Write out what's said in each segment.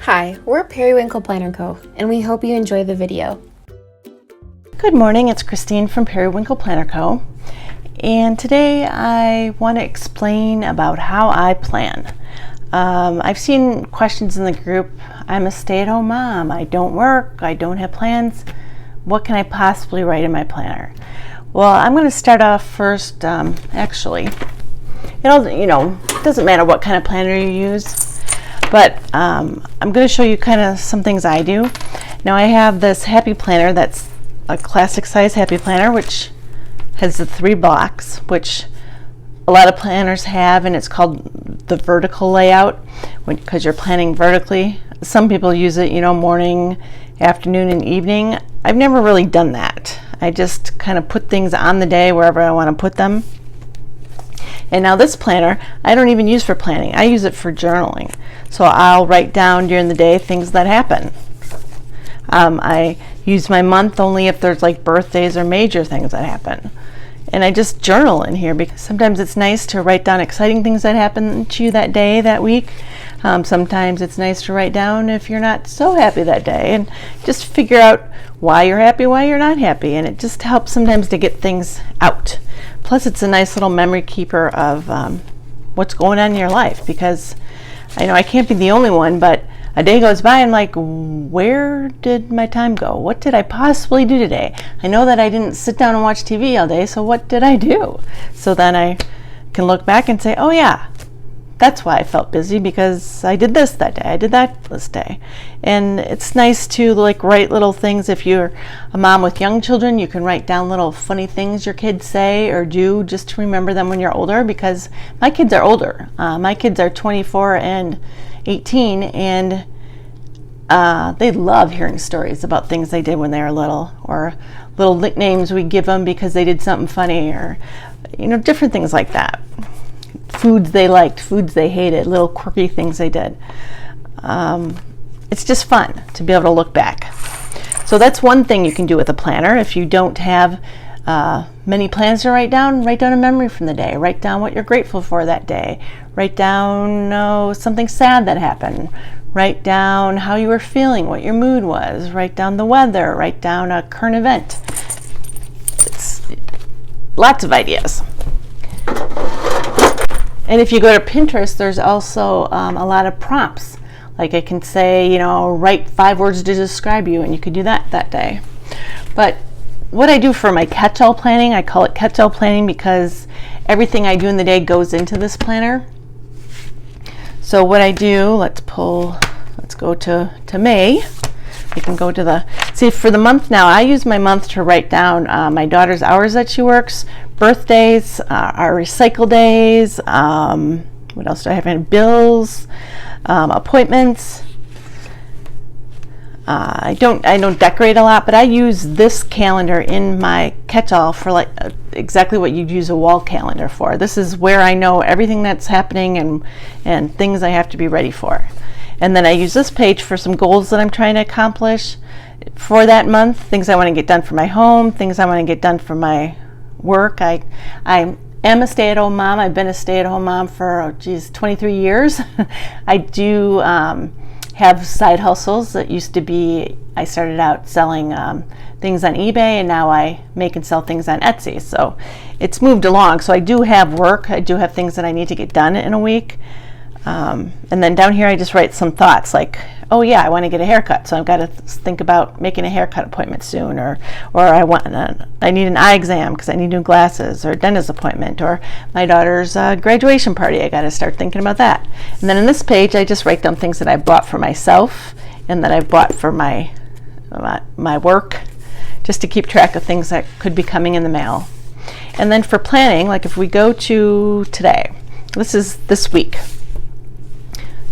Hi, we're Periwinkle Planner Co., and we hope you enjoy the video. Good morning, it's Christine from Periwinkle Planner Co. And today I want to explain about how I plan. I've seen questions in the group. I'm a stay-at-home mom. I don't work. I don't have plans. What can I possibly write in my planner? Well, I'm going to start off first. Actually, it doesn't matter what kind of planner you use. But I'm going to show you kind of some things I do. Now I have this happy planner that's a classic size happy planner, which has the 3 blocks, which a lot of planners have, and it's called the vertical layout because you're planning vertically. Some people use it, morning, afternoon, and evening. I've never really done that. I just kind of put things on the day wherever I want to put them. And now this planner, I don't even use for planning. I use it for journaling. So I'll write down during the day things that happen. I use my month only if there's like birthdays or major things that happen. And I just journal in here because sometimes it's nice to write down exciting things that happen to you that day, that week. Sometimes it's nice to write down if you're not so happy that day and just figure out why you're happy, why you're not happy. And it just helps sometimes to get things out. Plus, it's a nice little memory keeper of what's going on in your life, because I know I can't be the only one, but a day goes by and I'm like, where did my time go? What did I possibly do today? I know that I didn't sit down and watch TV all day, so what did I do? So then I can look back and say, oh yeah, that's why I felt busy, because I did this that day, I did that this day. And it's nice to write little things. If you're a mom with young children, you can write down little funny things your kids say or do just to remember them when you're older, because my kids are older. My kids are 24 and 18, and they love hearing stories about things they did when they were little, or little nicknames we give them because they did something funny, or different things like that. Foods they liked, foods they hated, little quirky things they did. It's just fun to be able to look back. So that's one thing you can do with a planner. If you don't have many plans to write down a memory from the day. Write down what you're grateful for that day. Write down something sad that happened. Write down how you were feeling, what your mood was. Write down the weather. Write down a current event. It's lots of ideas. And if you go to Pinterest, there's also a lot of prompts. Like I can say, write 5 words to describe you, and you could do that day. But what I do for my catch-all planning, I call it catch-all planning because everything I do in the day goes into this planner. So what I do, let's go to May. You can go to see for the month now, I use my month to write down my daughter's hours that she works, birthdays, our recycle days, what else do I have? Bills, appointments. I don't decorate a lot, but I use this calendar in my catch-all for exactly what you'd use a wall calendar for. This is where I know everything that's happening and things I have to be ready for. And then I use this page for some goals that I'm trying to accomplish for that month, things I want to get done for my home, things I want to get done for my work. I am a stay-at-home mom. I've been a stay-at-home mom for 23 years. I do have side hustles that used to be, I started out selling things on eBay, and now I make and sell things on Etsy. So it's moved along. So I do have work. I do have things that I need to get done in a week. And then down here I just write some thoughts like, oh yeah, I want to get a haircut, so I've got to think about making a haircut appointment soon, or I need an eye exam because I need new glasses, or a dentist appointment, or my daughter's graduation party. I got to start thinking about that. And then in this page I just write down things that I bought for myself and that I bought for my work, just to keep track of things that could be coming in the mail. And then for planning, like if we go to today, this is this week.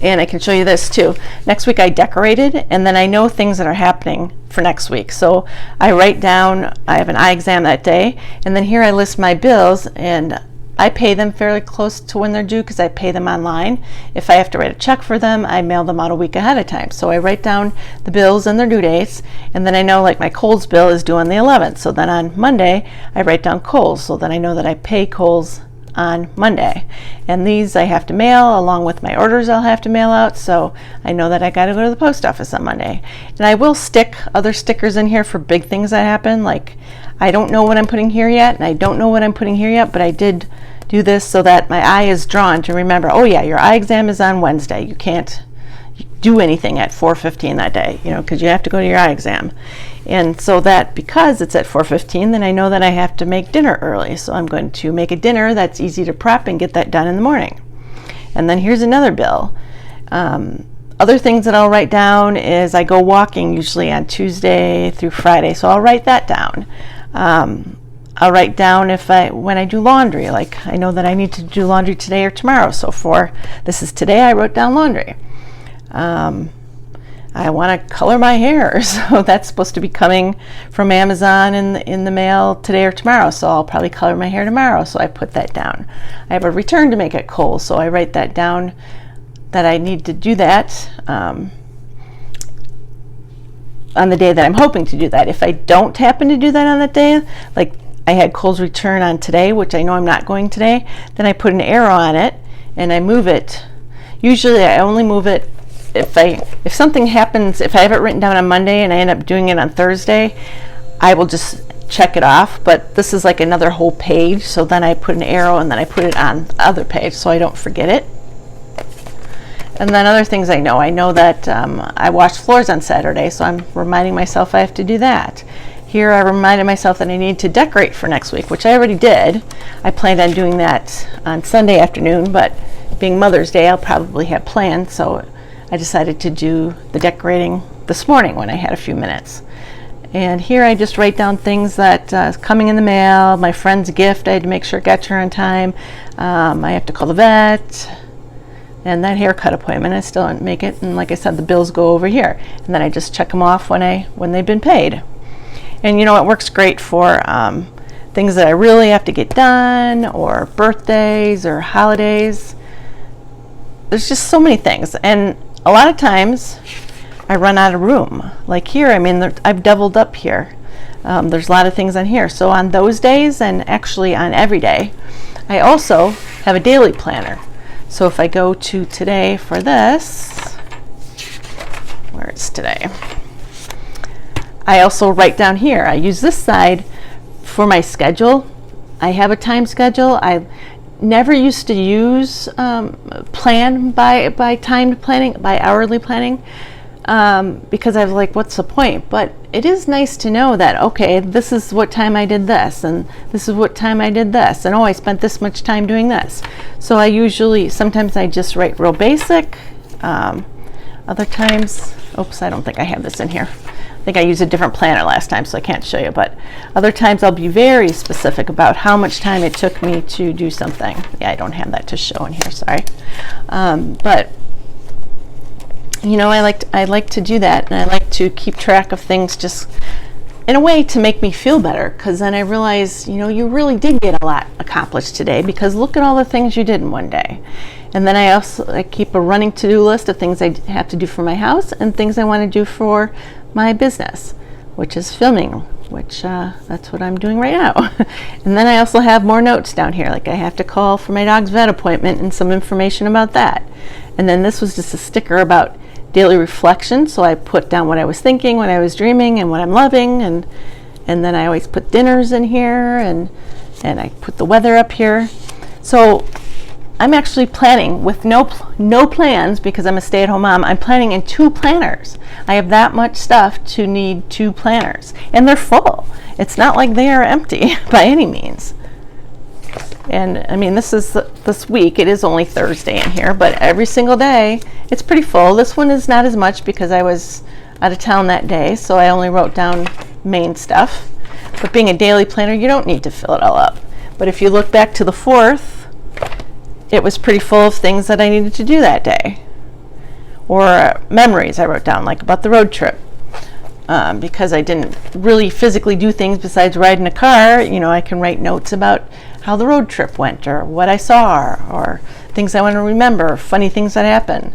And I can show you this too. Next week I decorated, and then I know things that are happening for next week. So I write down, I have an eye exam that day, and then here I list my bills, and I pay them fairly close to when they're due because I pay them online. If I have to write a check for them, I mail them out a week ahead of time. So I write down the bills and their due dates, and then I know my Kohl's bill is due on the 11th. So then on Monday, I write down Kohl's, so then I know that I pay Kohl's on Monday. And these I have to mail along with my orders I'll have to mail out, so I know that I got to go to the post office on Monday. And I will stick other stickers in here for big things that happen, like I don't know what I'm putting here yet, and I don't know what I'm putting here yet, but I did do this so that my eye is drawn to remember, oh yeah, your eye exam is on Wednesday. You can't do anything at 4:15 that day, because you have to go to your eye exam. And so that because it's at 4:15, then I know that I have to make dinner early. So I'm going to make a dinner that's easy to prep and get that done in the morning. And then here's another bill. Other things that I'll write down is I go walking usually on Tuesday through Friday, so I'll write that down. I'll write down when I do laundry, like I know that I need to do laundry today or tomorrow. So this is today, I wrote down laundry. I want to color my hair, so that's supposed to be coming from Amazon in the mail today or tomorrow, so I'll probably color my hair tomorrow, so I put that down. I have a return to make at Kohl's, so I write that down that I need to do that on the day that I'm hoping to do that. If I don't happen to do that on that day, like I had Kohl's return on today, which I know I'm not going today, then I put an arrow on it and I move it. Usually I only move it if something happens, if I have it written down on Monday and I end up doing it on Thursday, I will just check it off. But this is like another whole page, so then I put an arrow and then I put it on the other page so I don't forget it. And then other things I know that I washed floors on Saturday, so I'm reminding myself I have to do that. Here I reminded myself that I need to decorate for next week, which I already did. I planned on doing that on Sunday afternoon, but being Mother's Day, I'll probably have planned, so I decided to do the decorating this morning when I had a few minutes. And here I just write down things that coming in the mail, my friend's gift, I had to make sure it got to her on time. I have to call the vet, and that haircut appointment, I still didn't make it. And like I said, the bills go over here, and then I just check them off when they've been paid. And it works great for things that I really have to get done, or birthdays or holidays. There's just so many things, and a lot of times I run out of room. Like here, I've doubled up here. There's a lot of things on here. So on those days, and actually on every day, I also have a daily planner. So if I go to today for this, where is today? I also write down here. I use this side for my schedule. I have a time schedule. I never used to use plan by timed planning, by hourly planning, because I was like, what's the point? But it is nice to know that, okay, this is what time I did this, and this is what time I did this, and I spent this much time doing this. So sometimes I just write real basic. Other times, oops, I don't think I have this in here. I think I used a different planner last time, so I can't show you, but other times I'll be very specific about how much time it took me to do something. Yeah, I don't have that to show in here, sorry. But I like to do that, and I like to keep track of things just in a way to make me feel better, because then I realize, you really did get a lot accomplished today, because look at all the things you did in one day. And then I keep a running to-do list of things I have to do for my house and things I want to do for my business, which is filming, which that's what I'm doing right now. And then I also have more notes down here, like I have to call for my dog's vet appointment and some information about that. And then this was just a sticker about daily reflection, so I put down what I was thinking, what I was dreaming, and what I'm loving, and then I always put dinners in here, and I put the weather up here. So I'm actually planning with no plans, because I'm a stay-at-home mom. I'm planning in 2 planners. I have that much stuff to need 2 planners, and they're full. It's not like they are empty by any means. And this week, it is only Thursday in here, but every single day it's pretty full. This one is not as much because I was out of town that day, so I only wrote down main stuff. But being a daily planner, you don't need to fill it all up. But if you look back to the 4th, it was pretty full of things that I needed to do that day. Or memories I wrote down, like about the road trip. Because I didn't really physically do things besides ride in a car, I can write notes about how the road trip went, or what I saw, or things I want to remember, funny things that happened.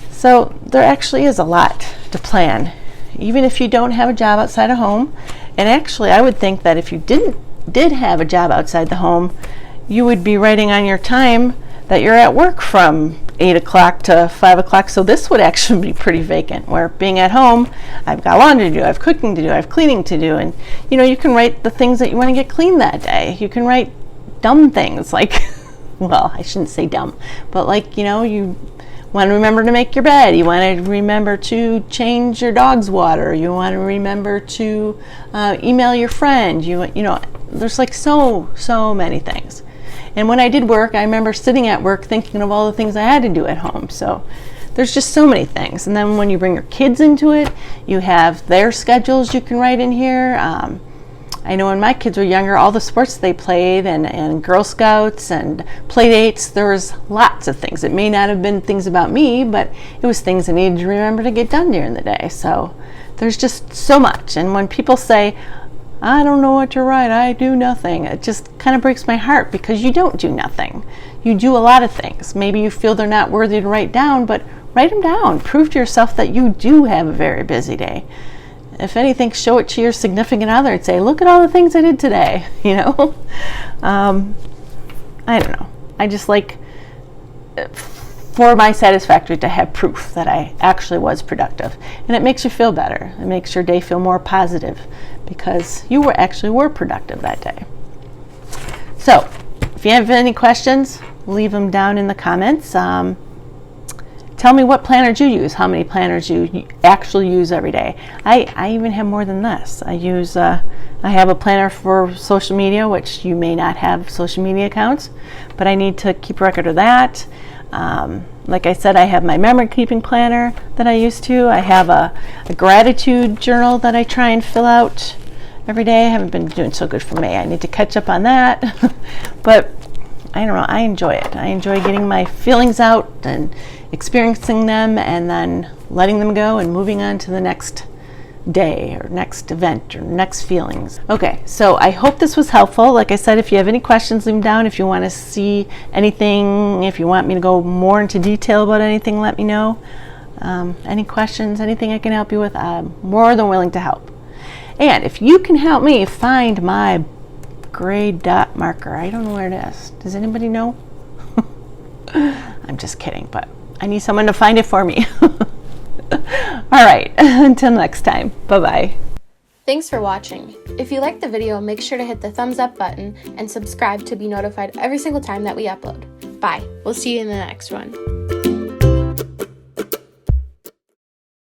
So there actually is a lot to plan, even if you don't have a job outside of home. And actually, I would think that if you did have a job outside the home, you would be writing on your time that you're at work from 8 o'clock to 5 o'clock. So this would actually be pretty vacant, where being at home, I've got laundry to do, I have cooking to do, I have cleaning to do. And you can write the things that you want to get clean that day. You can write dumb things like, well, I shouldn't say dumb, but like, you want to remember to make your bed. You want to remember to change your dog's water. You want to remember to email your friend. There's like so many things. And when I did work, I remember sitting at work thinking of all the things I had to do at home. So there's just so many things. And then when you bring your kids into it, you have their schedules you can write in here. I know when my kids were younger, all the sports they played and Girl Scouts and play dates, there was lots of things. It may not have been things about me, but it was things I needed to remember to get done during the day. So there's just so much. And when people say, I don't know what to write, I do nothing, it just kind of breaks my heart, because you don't do nothing. You do a lot of things. Maybe you feel they're not worthy to write down, but write them down. Prove to yourself that you do have a very busy day. If anything, show it to your significant other and say, look at all the things I did today. I don't know. I just like, for my satisfaction, to have proof that I actually was productive. And it makes you feel better. It makes your day feel more positive, because you were productive that day. So if you have any questions, leave them down in the comments. Tell me what planners you use, how many planners you actually use every day. I even have more than this. I have a planner for social media, which you may not have social media accounts, but I need to keep record of that. Like I said, I have my memory keeping planner that I used to. I have a gratitude journal that I try and fill out every day. I haven't been doing so good for May. I need to catch up on that. But I don't know, I enjoy it. I enjoy getting my feelings out and experiencing them and then letting them go and moving on to the next day or next event or next feelings. Okay, so I hope this was helpful. Like I said, if you have any questions, leave them down. If you want to see anything, if you want me to go more into detail about anything, let me know. Any questions, anything I can help you with, I'm more than willing to help. And if you can help me find my gray dot marker, I don't know where it is. Does anybody know? I'm just kidding, but I need someone to find it for me. All right, until next time, bye-bye. Thanks for watching. If you liked the video, make sure to hit the thumbs up button and subscribe to be notified every single time that we upload. Bye. We'll see you in the next one.